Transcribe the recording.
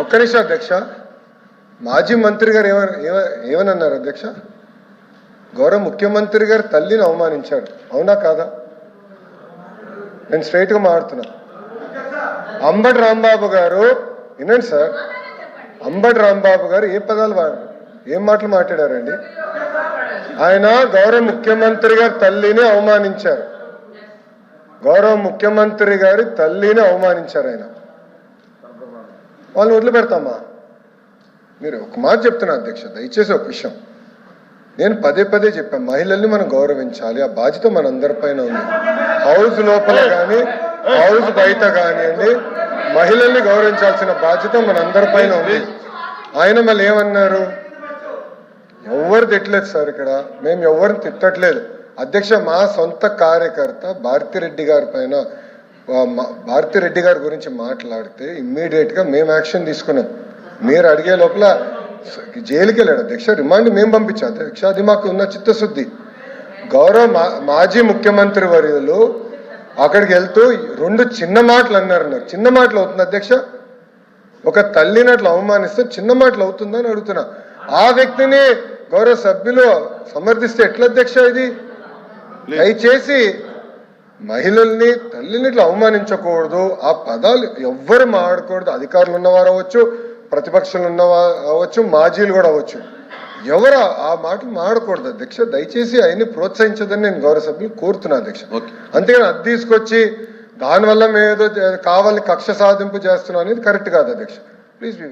ఒక్క నిమిషం అధ్యక్ష. మాజీ మంత్రి గారు ఏమన్నారు అధ్యక్ష? గౌరవ ముఖ్యమంత్రి గారు తల్లిని అవమానించారు, అవునా కాదా? నేను స్ట్రైట్ గా మాట్లాడుతున్నా. అంబటి రాంబాబు గారు, వినండి సార్, అంబటి రాంబాబు గారు ఏ పదాలు వాడారు, ఏం మాటలు మాట్లాడారండి? ఆయన గౌరవ ముఖ్యమంత్రి గారి తల్లిని అవమానించారు, గౌరవ ముఖ్యమంత్రి గారి తల్లిని అవమానించారు. ఆయన వాళ్ళని వదిలిపెడతామా? మీరు ఒక మాట చెప్తున్నా అధ్యక్ష, దయచేసి ఒక విషయం నేను పదే పదే చెప్పాను, మహిళల్ని మనం గౌరవించాలి, ఆ బాధ్యత మనందరిపైన ఉంది. హౌస్ లోపల కానీ హౌస్ బయట కానివ్వండి, మహిళల్ని గౌరవించాల్సిన బాధ్యత మనందరిపైన ఉంది. ఆయన మళ్ళీ ఏమన్నారు? ఎవరు తిట్టలేదు సార్, ఇక్కడ మేము ఎవరిని తిట్టట్లేదు అధ్యక్ష. మా సొంత కార్యకర్త భారతిరెడ్డి గారి పైన, భారతిరెడ్డి గారి గురించి మాట్లాడితే ఇమ్మీడియట్ గా మేము యాక్షన్ తీసుకున్నాం. మీరు అడిగే లోపల జైలుకి వెళ్ళాడు అధ్యక్ష, రిమాండ్ మేము పంపించాం అధ్యక్ష. అది మాకు ఉన్న చిత్తశుద్ధి. గౌరవ మాజీ ముఖ్యమంత్రి వర్యులు అక్కడికి వెళ్తూ రెండు చిన్న మాటలు అన్నారు. చిన్న మాటలు అవుతుంది అధ్యక్ష? ఒక తల్లిని అట్లా అవమానిస్తే చిన్న మాటలు అవుతుందని అడుగుతున్నా. ఆ వ్యక్తిని గౌరవ సభ్యులు సమర్థిస్తే ఎట్లా అధ్యక్ష? ఇది దయచేసి మహిళల్ని తల్లిని ఇట్లా అవమానించకూడదు, ఆ పదాలు ఎవ్వరు మాట్లాడకూడదు. అధికారులు ఉన్నవారు అవ్వచ్చు, ప్రతిపక్షాలు ఉన్నవారు అవ్వచ్చు, మాజీలు కూడా అవ్వచ్చు, ఎవరు ఆ మాటలు మాడకూడదు అధ్యక్ష. దయచేసి ఆయన్ని ప్రోత్సహించదని నేను గౌరవ సభ్యులు కోరుతున్నా అధ్యక్ష. అంతేగాని అది తీసుకొచ్చి దానివల్ల మేము ఏదో కావాలని కక్ష సాధింపు చేస్తున్నాం అనేది కరెక్ట్ కాదు అధ్యక్ష. Please be